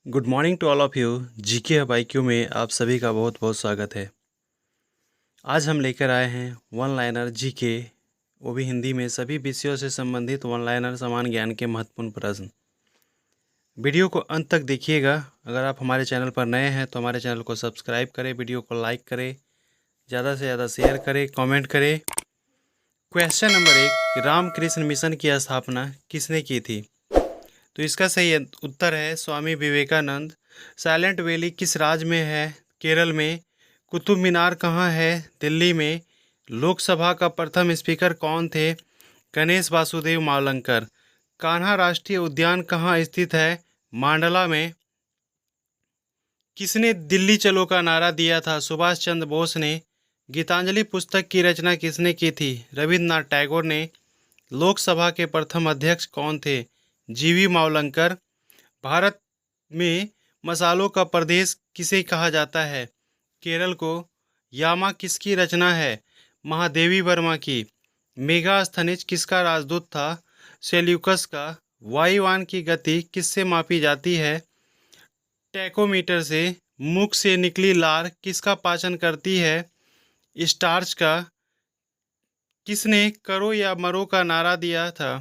Good morning to all of you. GK hub IQ में आप सभी का बहुत बहुत स्वागत है। आज हम लेकर आए हैं वन लाइनर जीके, वो भी हिंदी में सभी विषयों से संबंधित वन लाइनर समान ज्ञान के महत्वपूर्ण प्रश्न। वीडियो को अंत तक देखिएगा। अगर आप हमारे चैनल पर नए हैं तो हमारे चैनल को सब्सक्राइब करें, वीडियो को लाइक करें, ज़्यादा से ज़्यादा शेयर करें, कमेंट करें। क्वेश्चन नंबर 1, रामकृष्ण मिशन की स्थापना किसने की थी? तो इसका सही उत्तर है स्वामी विवेकानंद। साइलेंट वैली किस राज्य में है? केरल में। कुतुब मीनार कहाँ है? दिल्ली में। लोकसभा का प्रथम स्पीकर कौन थे? गणेश वासुदेव मावलंकर। कान्हा राष्ट्रीय उद्यान कहाँ स्थित है? मांडला में। किसने दिल्ली चलो का नारा दिया था? सुभाष चंद्र बोस ने। गीतांजलि पुस्तक की रचना किसने की थी? रविन्द्रनाथ टैगोर ने। लोकसभा के प्रथम अध्यक्ष कौन थे? जीवी मावलंकर। भारत में मसालों का प्रदेश किसे कहा जाता है? केरल को। यामा किसकी रचना है? महादेवी वर्मा की। मेगास्थनीज किसका राजदूत था? सेल्यूकस का। वायुयान की गति किससे मापी जाती है? टैकोमीटर से। मुख से निकली लार किसका पाचन करती है? स्टार्च का। किसने करो या मरो का नारा दिया था?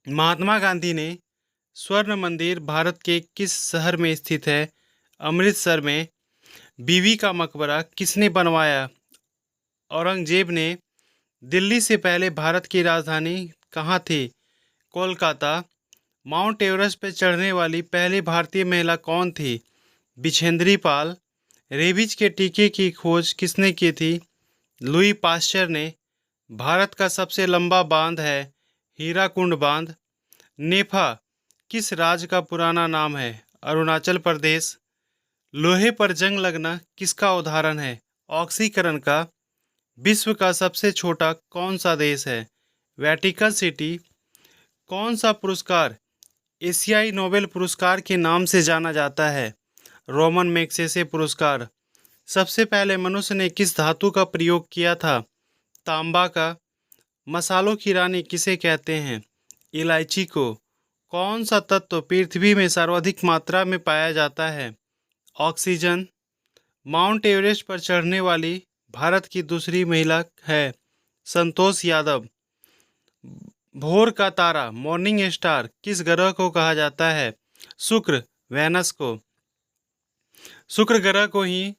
महात्मा गांधी ने। स्वर्ण मंदिर भारत के किस शहर में स्थित है? अमृतसर में। बीवी का मकबरा किसने बनवाया? औरंगजेब ने। दिल्ली से पहले भारत की राजधानी कहाँ थी? कोलकाता। माउंट एवरेस्ट पर चढ़ने वाली पहली भारतीय महिला कौन थी? बिछेंद्री पाल। रेबीज के टीके की खोज किसने की थी? लुई पास्चर ने। भारत का सबसे लंबा बांध है हीराकुंड बांध। नेफा किस राज्य का पुराना नाम है? अरुणाचल प्रदेश। लोहे पर जंग लगना किसका उदाहरण है? ऑक्सीकरण का। विश्व का सबसे छोटा कौन सा देश है? Vatican city. कौन सा पुरस्कार एशियाई नोबेल पुरस्कार के नाम से जाना जाता है? रोमन मैग्सेसे पुरस्कार। सबसे पहले मनुष्य ने किस धातु का प्रयोग किया था? तांबा का। मसालों की रानी किसे कहते हैं? इलायची को। कौन सा तत्व पृथ्वी में सर्वाधिक मात्रा में पाया जाता है? ऑक्सीजन। माउंट एवरेस्ट पर चढ़ने वाली भारत की दूसरी महिला है संतोष यादव। भोर का तारा मॉर्निंग स्टार किस ग्रह को कहा जाता है? शुक्र वेनस को। शुक्र ग्रह को ही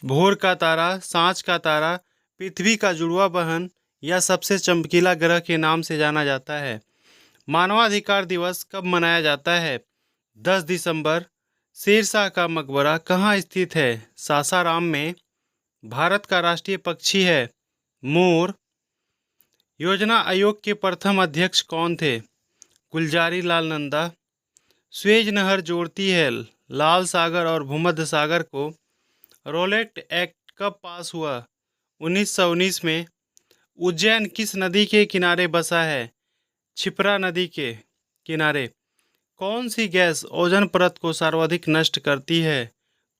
भोर का तारा, सांझ का तारा, पृथ्वी का जुड़वा बहन या सबसे चमकीला ग्रह के नाम से जाना जाता है। मानवाधिकार दिवस कब मनाया जाता है? 10 दिसंबर। शेरशाह का मकबरा कहाँ स्थित है? सासाराम में। भारत का राष्ट्रीय पक्षी है मोर। योजना आयोग के प्रथम अध्यक्ष कौन थे? गुलजारी लाल नंदा। स्वेज नहर जोड़ती है लाल सागर और भूमध्य सागर को। रोलेट एक्ट कब पास हुआ? 1919 में। उज्जैन किस नदी के किनारे बसा है? क्षिप्रा नदी के किनारे। कौन सी गैस ओजोन परत को सर्वाधिक नष्ट करती है?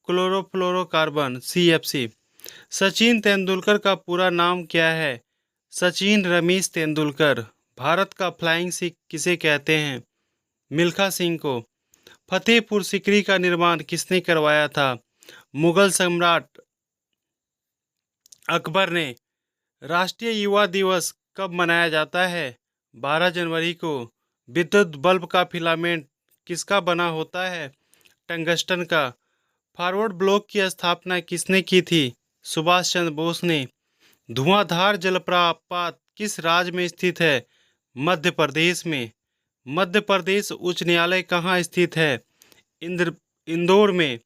Chlorofluorocarbon CFC। सचिन तेंदुलकर का पूरा नाम क्या है? सचिन रमेश तेंदुलकर। भारत का फ्लाइंग सिख किसे कहते हैं? मिल्खा सिंह को। फतेहपुर सिकरी का निर्माण किसने करवाया था? मुगल सम्राट अकबर ने। राष्ट्रीय युवा दिवस कब मनाया जाता है? 12 जनवरी को। विद्युत बल्ब का फिलामेंट किसका बना होता है? टंगस्टन का। फॉरवर्ड ब्लॉक की स्थापना किसने की थी? सुभाष चंद्र बोस ने। धुआंधार जलप्रपात किस राज्य में स्थित है? मध्य प्रदेश में। मध्य प्रदेश उच्च न्यायालय कहाँ स्थित है? इंदौर में।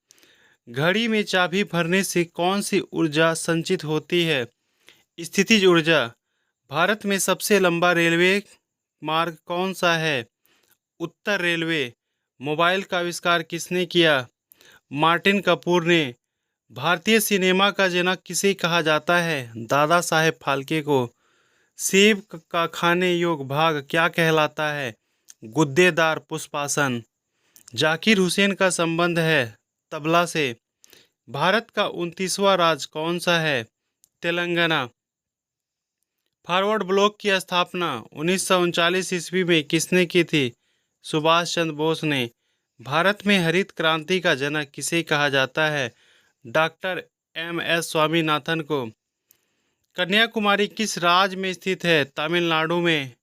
घड़ी में चाबी भरने से कौन सी ऊर्जा संचित होती है? स्थितिज ऊर्जा। भारत में सबसे लंबा रेलवे मार्ग कौन सा है? उत्तर रेलवे। मोबाइल का आविष्कार किसने किया? मार्टिन कपूर ने। भारतीय सिनेमा का जनक किसे कहा जाता है? दादा साहेब फाल्के को। सेब का खाने योग्य भाग क्या कहलाता है? गुद्देदार पुष्पासन। जाकिर हुसैन का संबंध है तबला से। भारत का 29वां राज्य कौन सा है? तेलंगाना। फॉरवर्ड ब्लॉक की स्थापना 1939 ईस्वी में किसने की थी? सुभाष चंद्र बोस ने। भारत में हरित क्रांति का जनक किसे कहा जाता है? Doctor MS. स्वामीनाथन को। कन्याकुमारी किस राज्य में स्थित है? तमिलनाडु में।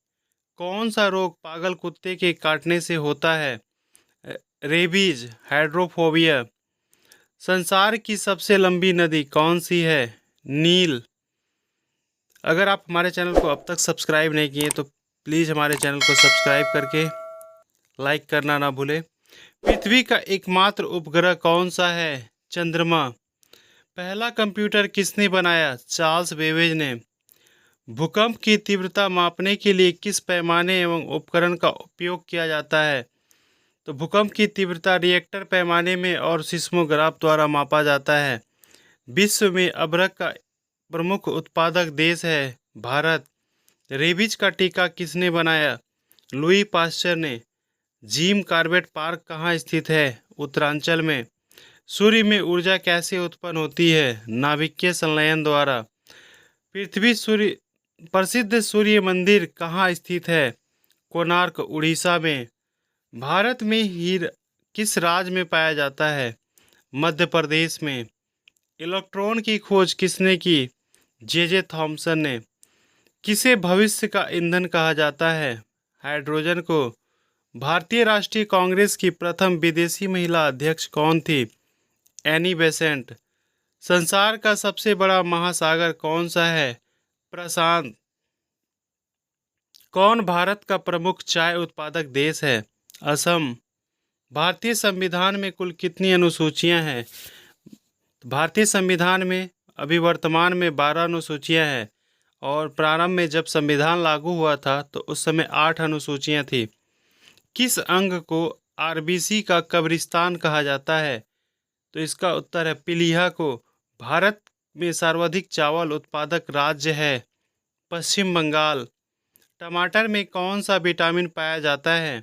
कौन सा रोग पागल कुत्ते के काटने से होता है? Rabies, hydrophobia. संसार की सबसे लंबी नदी कौन सी है? नील। अगर आप हमारे चैनल को अब तक सब्सक्राइब नहीं किए तो प्लीज़ हमारे चैनल को सब्सक्राइब करके लाइक करना ना भूलें। पृथ्वी का एकमात्र उपग्रह कौन सा है? चंद्रमा। पहला कंप्यूटर किसने बनाया? चार्ल्स बेबेज ने। भूकंप की तीव्रता मापने के लिए किस पैमाने एवं उपकरण का उपयोग किया जाता है? तो भूकंप की तीव्रता रिएक्टर पैमाने में और सिस्मोग्राफ द्वारा मापा जाता है। विश्व में अभ्रक का प्रमुख उत्पादक देश है भारत। रेबीज का टीका किसने बनाया? लुई पास्चर ने। जिम कॉर्बेट पार्क कहाँ स्थित है? उत्तरांचल में। सूर्य में ऊर्जा कैसे उत्पन्न होती है? नाभिकीय संलयन द्वारा। पृथ्वी सूर्य प्रसिद्ध सूर्य मंदिर कहाँ स्थित है? कोणार्क, उड़ीसा में। भारत में हीरा किस राज्य में पाया जाता है? मध्य प्रदेश में। इलेक्ट्रॉन की खोज किसने की? जे थॉमसन ने। किसे भविष्य का ईंधन कहा जाता है? हाइड्रोजन को। भारतीय राष्ट्रीय कांग्रेस की प्रथम विदेशी महिला अध्यक्ष कौन थी? Annie Besant. संसार का सबसे बड़ा महासागर कौन सा है? प्रशांत। कौन भारत का प्रमुख चाय उत्पादक देश है? असम। भारतीय संविधान में कुल कितनी अनुसूचियां हैं? भारतीय संविधान में अभी वर्तमान में 12 अनुसूचियां हैं और प्रारंभ में जब संविधान लागू हुआ था तो उस समय 8 अनुसूचियां थी। किस अंग को आरबीसी का कब्रिस्तान कहा जाता है? तो इसका उत्तर है पीलिया को। भारत में सर्वाधिक चावल उत्पादक राज्य है पश्चिम बंगाल। टमाटर में कौन सा विटामिन पाया जाता है?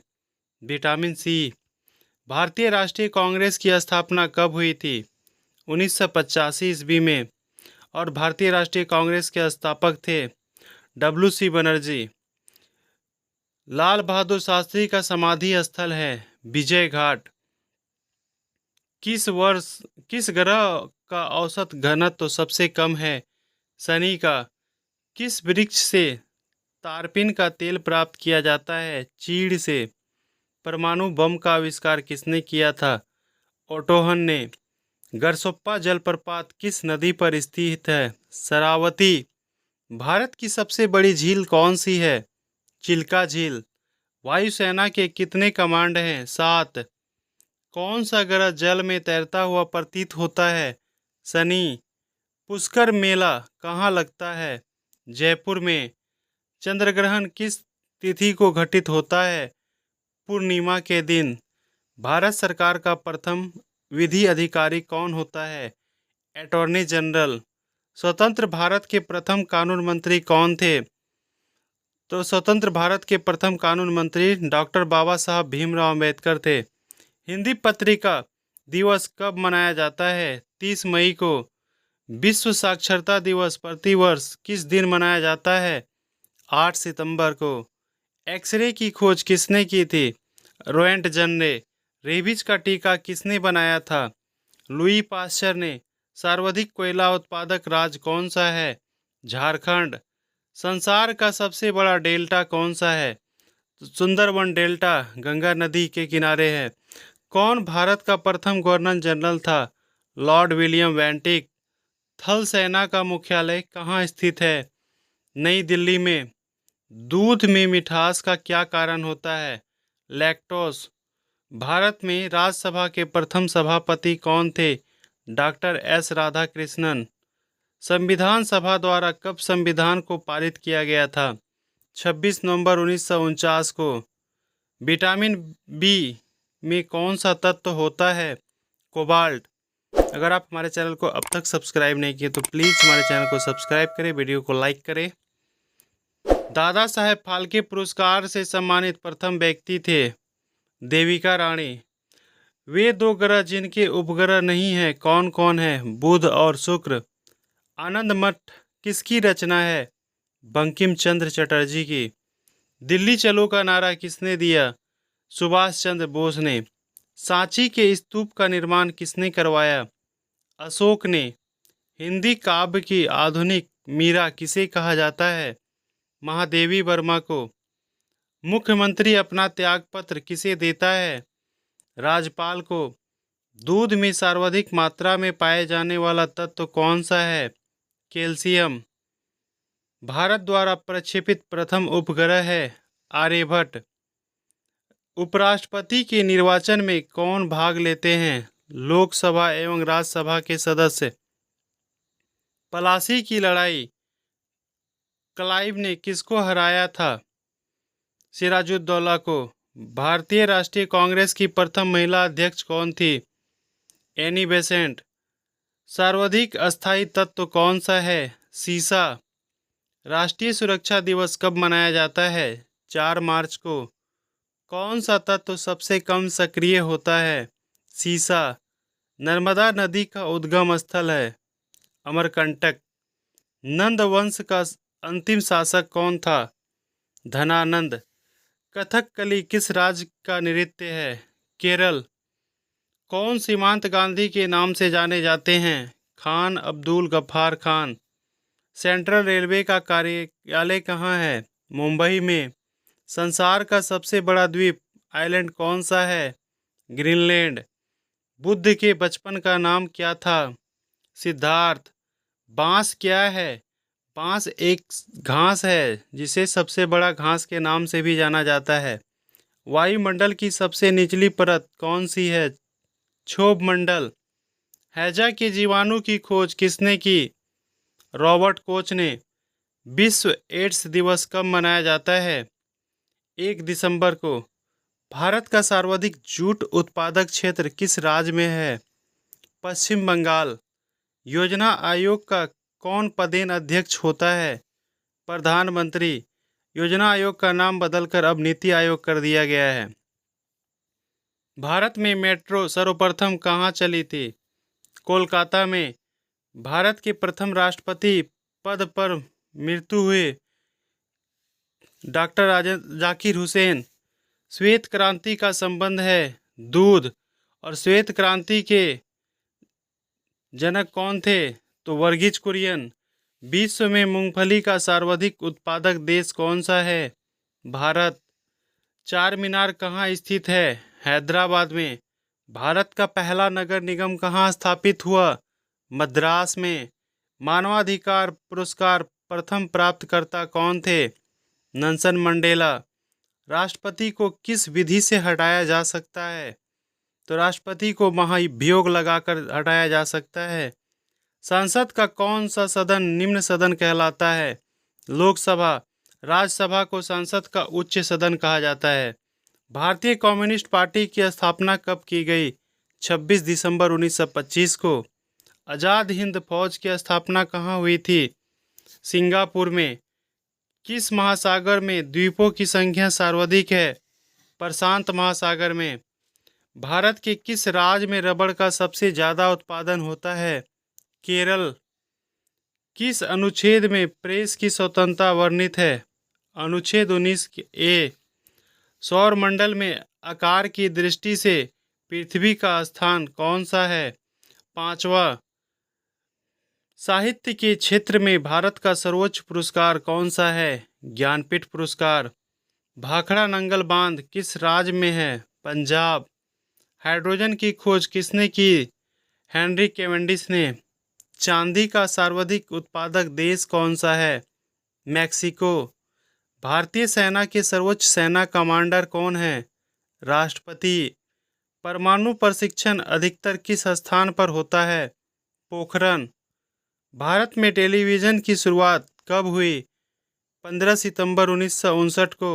Vitamin C. भारतीय राष्ट्रीय कांग्रेस की स्थापना कब हुई थी? 1985 ईस्वी में। और भारतीय राष्ट्रीय कांग्रेस के संस्थापक थे डब्ल्यू.सी. बनर्जी। लाल बहादुर शास्त्री का समाधि स्थल है विजय घाट। किस ग्रह का औसत घनत्व सबसे कम है? शनि का। किस वृक्ष से तारपीन का तेल प्राप्त किया जाता है? चीड़ से। परमाणु बम का आविष्कार किसने किया था? ओटोहन ने। गरसोप्पा जलप्रपात किस नदी पर स्थित है? शरावती। भारत की सबसे बड़ी झील कौन सी है? चिल्का झील। वायुसेना के कितने कमांड हैं? 7। कौन सा ग्रह जल में तैरता हुआ प्रतीत होता है? शनि। पुष्कर मेला कहाँ लगता है? जयपुर में। चंद्र ग्रहण किस तिथि को घटित होता है? पूर्णिमा के दिन। भारत सरकार का प्रथम विधि अधिकारी कौन होता है? Attorney general. स्वतंत्र भारत के प्रथम कानून मंत्री कौन थे? तो स्वतंत्र भारत के प्रथम कानून मंत्री डॉक्टर बाबा साहब भीमराव अम्बेडकर थे। हिंदी पत्रिका दिवस कब मनाया जाता है? 30 मई को। विश्व साक्षरता दिवस प्रतिवर्ष किस दिन मनाया जाता है? 8 सितंबर को। एक्सरे की खोज किसने की थी? रोएंटजन ने। रेबीज का टीका किसने बनाया था? लुई पास्चर ने। सर्वाधिक कोयला उत्पादक राज्य कौन सा है? झारखंड। संसार का सबसे बड़ा डेल्टा कौन सा है? सुंदरबन डेल्टा गंगा नदी के किनारे है। कौन भारत का प्रथम गवर्नर जनरल था? Lord William Bentinck. थल सेना का मुख्यालय कहाँ स्थित है? नई दिल्ली में। दूध में मिठास का क्या कारण होता है? लैक्टोस। भारत में राज्यसभा के प्रथम सभापति कौन थे? Doctor S Radhakrishnan. संविधान सभा द्वारा कब संविधान को पारित किया गया था? 26 नवंबर 1949 को। विटामिन बी में कौन सा तत्व होता है? कोबाल्ट। अगर आप हमारे चैनल को अब तक सब्सक्राइब नहीं किए तो प्लीज़ हमारे चैनल को सब्सक्राइब करें, वीडियो को लाइक करें। दादा साहेब फाल्के पुरस्कार से सम्मानित प्रथम व्यक्ति थे देविका रानी। वे 2 ग्रह जिनके उपग्रह नहीं हैं कौन कौन है? बुध और शुक्र। आनंद मठ किसकी रचना है? बंकिम चंद्र चटर्जी की। दिल्ली चलो का नारा किसने दिया? सुभाष चंद्र बोस ने। सांची के स्तूप का निर्माण किसने करवाया? अशोक ने। हिंदी काव्य की आधुनिक मीरा किसे कहा जाता है? महादेवी वर्मा को। मुख्यमंत्री अपना त्यागपत्र किसे देता है? राज्यपाल को। दूध में सर्वाधिक मात्रा में पाए जाने वाला तत्व कौन सा है? कैल्शियम। भारत द्वारा प्रक्षेपित प्रथम उपग्रह है आर्यभट्ट। उपराष्ट्रपति के निर्वाचन में कौन भाग लेते हैं? लोकसभा एवं राज्यसभा के सदस्य। पलासी की लड़ाई क्लाइव ने किसको हराया था? सिराजुद्दौला को। भारतीय राष्ट्रीय कांग्रेस की प्रथम महिला अध्यक्ष कौन थी? Annie Besant. सर्वाधिक अस्थायी तत्व कौन सा है? सीसा। राष्ट्रीय सुरक्षा दिवस कब मनाया जाता है? 4 मार्च को। कौन सा तत्व सबसे कम सक्रिय होता है? सीसा। नर्मदा नदी का उद्गम स्थल है अमरकंटक। नंद वंश का अंतिम शासक कौन था? धनानंद। कथकली किस राज्य का नृत्य है? केरल। कौन सीमांत गांधी के नाम से जाने जाते हैं? खान अब्दुल गफ्फार खान। सेंट्रल रेलवे का कार्यालय कहाँ है? मुंबई में। संसार का सबसे बड़ा द्वीप आइलैंड कौन सा है? ग्रीनलैंड। बुद्ध के बचपन का नाम क्या था? सिद्धार्थ। बांस क्या है? बांस एक घास है जिसे सबसे बड़ा घास के नाम से भी जाना जाता है। वायुमंडल की सबसे निचली परत कौन सी है? क्षोभ मंडल। हैजा के जीवाणु की खोज किसने की? रॉबर्ट कोच ने। विश्व एड्स दिवस कब मनाया जाता है? 1 दिसंबर को। भारत का सर्वाधिक जूट उत्पादक क्षेत्र किस राज्य में है? पश्चिम बंगाल। योजना आयोग का कौन पदेन अध्यक्ष होता है? प्रधानमंत्री। योजना आयोग का नाम बदलकर अब नीति आयोग कर दिया गया है। भारत में मेट्रो सर्वप्रथम कहाँ चली थी? कोलकाता में। भारत के प्रथम राष्ट्रपति पद पर मृत्यु हुए डॉक्टर जाकिर हुसैन। श्वेत क्रांति का संबंध है दूध और श्वेत क्रांति के जनक कौन थे? तो वर्गीज कुरियन। विश्व में मूंगफली का सर्वाधिक उत्पादक देश कौन सा है? भारत। चार मीनार कहाँ स्थित है? हैदराबाद में। भारत का पहला नगर निगम कहाँ स्थापित हुआ? मद्रास में। मानवाधिकार पुरस्कार प्रथम प्राप्तकर्ता कौन थे? Nelson Mandela. राष्ट्रपति को किस विधि से हटाया जा सकता है? तो राष्ट्रपति को महाभियोग लगाकर हटाया जा सकता है। संसद का कौन सा सदन निम्न सदन कहलाता है? लोकसभा। राज्यसभा को संसद का उच्च सदन कहा जाता है। भारतीय कम्युनिस्ट पार्टी की स्थापना कब की गई? 26 दिसंबर 1925 को। आज़ाद हिंद फौज की स्थापना कहाँ हुई थी? सिंगापुर में। किस महासागर में द्वीपों की संख्या सर्वाधिक है? प्रशांत महासागर में। भारत के किस राज्य में रबड़ का सबसे ज़्यादा उत्पादन होता है? केरल। किस अनुच्छेद में प्रेस की स्वतंत्रता वर्णित है? अनुच्छेद 19 ए। सौर मंडल में आकार की दृष्टि से पृथ्वी का स्थान कौन सा है? 5वां। साहित्य के क्षेत्र में भारत का सर्वोच्च पुरस्कार कौन सा है? ज्ञानपीठ पुरस्कार। भाखड़ा नंगल बांध किस राज्य में है? पंजाब। हाइड्रोजन की खोज किसने की? हेनरी कैवेंडिश ने। चांदी का सर्वाधिक उत्पादक देश कौन सा है? मैक्सिको। भारतीय सेना के सर्वोच्च सेना कमांडर कौन है? राष्ट्रपति। परमाणु प्रशिक्षण अधिकतर किस स्थान पर होता है? पोखरण। भारत में टेलीविज़न की शुरुआत कब हुई? 15 सितंबर 1959 को।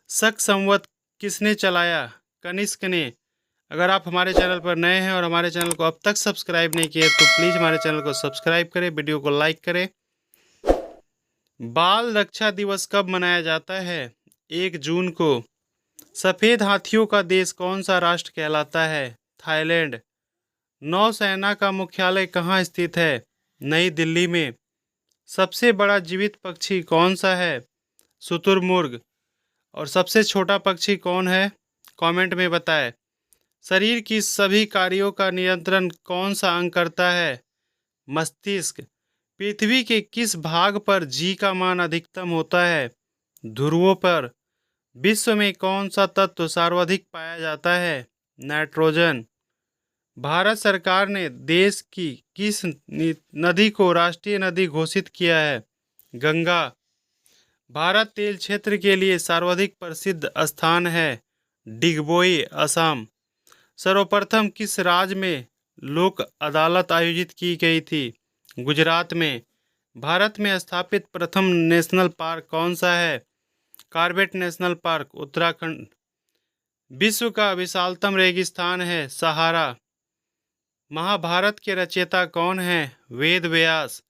शक संवत किसने चलाया? कनिष्क ने। अगर आप हमारे चैनल पर नए हैं और हमारे चैनल को अब तक सब्सक्राइब नहीं किए तो प्लीज़ हमारे चैनल को सब्सक्राइब करें, वीडियो को लाइक करें। बाल रक्षा दिवस कब मनाया जाता है? 1 जून को। सफ़ेद हाथियों का देश कौन सा राष्ट्र कहलाता है? थाईलैंड। नौसेना का मुख्यालय कहाँ स्थित है? नई दिल्ली में। सबसे बड़ा जीवित पक्षी कौन सा है? शुतुरमुर्ग। और सबसे छोटा पक्षी कौन है? कमेंट में बताएं। शरीर की सभी कार्यों का नियंत्रण कौन सा अंग करता है? मस्तिष्क। पृथ्वी के किस भाग पर जी का मान अधिकतम होता है? ध्रुवों पर। विश्व में कौन सा तत्व सर्वाधिक पाया जाता है? नाइट्रोजन। भारत सरकार ने देश की किस नदी को राष्ट्रीय नदी घोषित किया है? गंगा। भारत तेल क्षेत्र के लिए सर्वाधिक प्रसिद्ध स्थान है? डिगबोई, असम। सर्वप्रथम किस राज्य में लोक अदालत आयोजित की गई थी? गुजरात में। भारत में स्थापित प्रथम नेशनल पार्क कौन सा है? Corbett national park, Uttarakhand. विश्व का विशालतम रेगिस्तान है? सहारा। महाभारत के रचयिता कौन है? वेद व्यास।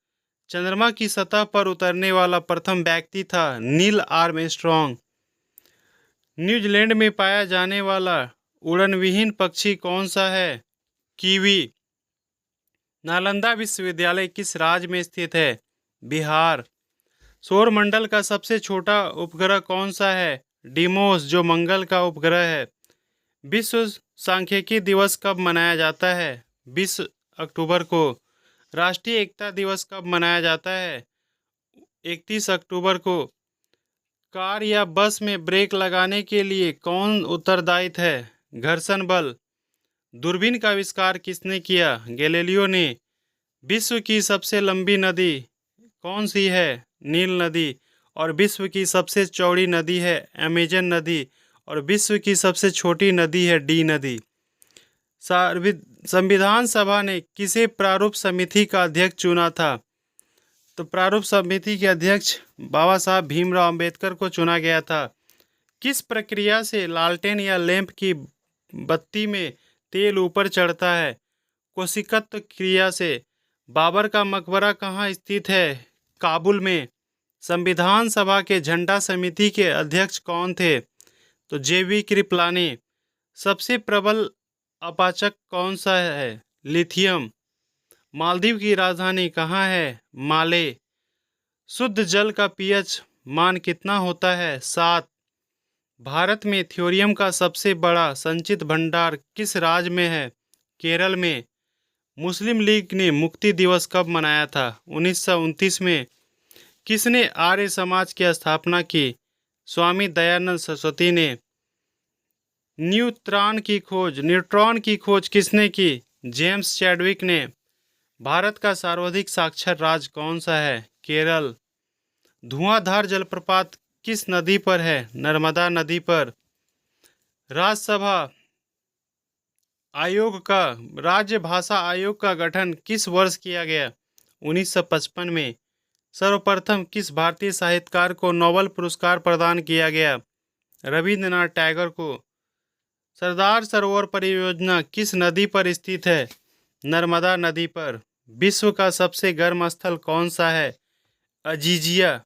चंद्रमा की सतह पर उतरने वाला प्रथम व्यक्ति था? Neil Armstrong. न्यूजीलैंड में पाया जाने वाला उड़नविहीन पक्षी कौन सा है? कीवी। नालंदा विश्वविद्यालय किस राज्य में स्थित है? बिहार। सौरमंडल का सबसे छोटा उपग्रह कौन सा है? डिमोस, जो मंगल का उपग्रह है। विश्व सांख्यिकी दिवस कब मनाया जाता है? 20 अक्टूबर को। राष्ट्रीय एकता दिवस कब मनाया जाता है? 31 अक्टूबर को। कार या बस में ब्रेक लगाने के लिए कौन उत्तरदायी है? घर्षण बल। दूरबीन का आविष्कार किसने किया? गैलीलियो ने। विश्व की सबसे लंबी नदी कौन सी है? नील नदी। और विश्व की सबसे चौड़ी नदी है अमेजन नदी। और विश्व की सबसे छोटी नदी है डी नदी। संविधान सभा ने किसे प्रारूप समिति का अध्यक्ष चुना था? तो प्रारूप समिति के अध्यक्ष बाबा साहब भीमराव अंबेडकर को चुना गया था। किस प्रक्रिया से लालटेन या लैंप की बत्ती में तेल ऊपर चढ़ता है? कोशिकत्व क्रिया से। बाबर का मकबरा कहाँ स्थित है? काबुल में। संविधान सभा के झंडा समिति के अध्यक्ष कौन थे? तो जेबी कृपलानी। सबसे प्रबल अपाचक कौन सा है? लिथियम। मालदीव की राजधानी कहाँ है? माले। शुद्ध जल का पीएच मान कितना होता है? 7। भारत में थ्योरियम का सबसे बड़ा संचित भंडार किस राज्य में है? केरल में। मुस्लिम लीग ने मुक्ति दिवस कब मनाया था? 1929 में। किसने आर्य समाज की स्थापना की? स्वामी दयानंद सरस्वती ने। न्यूट्रॉन की खोज किसने की? जेम्स चैडविक ने। भारत का सर्वाधिक साक्षर राज्य कौन सा है? केरल। धुआंधार जलप्रपात किस नदी पर है? नर्मदा नदी पर। राज्यसभा आयोग का राज्य भाषा आयोग का गठन किस वर्ष किया गया? 1955 में। सर्वप्रथम किस भारतीय साहित्यकार को नोबेल पुरस्कार प्रदान किया गया? रविंद्रनाथ टैगोर को। सरदार सरोवर परियोजना किस नदी पर स्थित है? नर्मदा नदी पर। विश्व का सबसे गर्म स्थल कौन सा है? अजीजिया।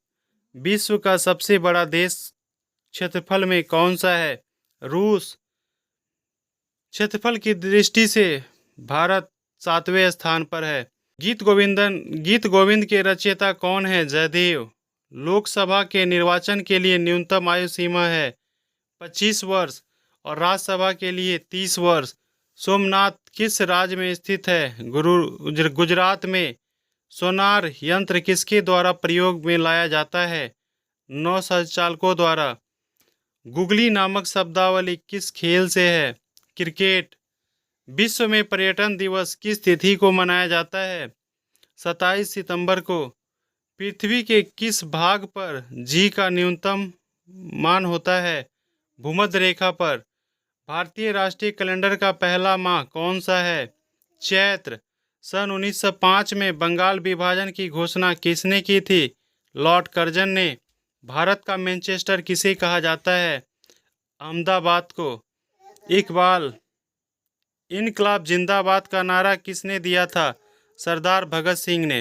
विश्व का सबसे बड़ा देश क्षेत्रफल में कौन सा है? रूस। क्षेत्रफल की दृष्टि से भारत 7वें स्थान पर है। गीत गोविंद के रचयिता कौन है? जयदेव। लोकसभा के निर्वाचन के लिए न्यूनतम आयु सीमा है 25 वर्ष और राज्यसभा के लिए 30 वर्ष। सोमनाथ किस राज्य में स्थित है? गुजरात में। सोनार यंत्र किसके द्वारा प्रयोग में लाया जाता है? नौ संचालकों द्वारा। गुगली नामक शब्दावली किस खेल से है? क्रिकेट। विश्व में पर्यटन दिवस किस तिथि को मनाया जाता है? 27 सितंबर को। पृथ्वी के किस भाग पर जी का न्यूनतम मान होता है? भूमध्य रेखा पर। भारतीय राष्ट्रीय कैलेंडर का पहला माह कौन सा है? चैत्र। सन 1905 में बंगाल विभाजन की घोषणा किसने की थी? लॉर्ड कर्जन ने। भारत का मैनचेस्टर किसे कहा जाता है? अहमदाबाद को। इकबाल इनकलाब जिंदाबाद का नारा किसने दिया था? सरदार भगत सिंह ने।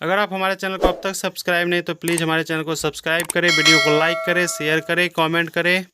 अगर आप हमारे चैनल को अब तक सब्सक्राइब नहीं तो प्लीज़ हमारे चैनल को सब्सक्राइब करें, वीडियो को लाइक करें, शेयर करें, कमेंट करें।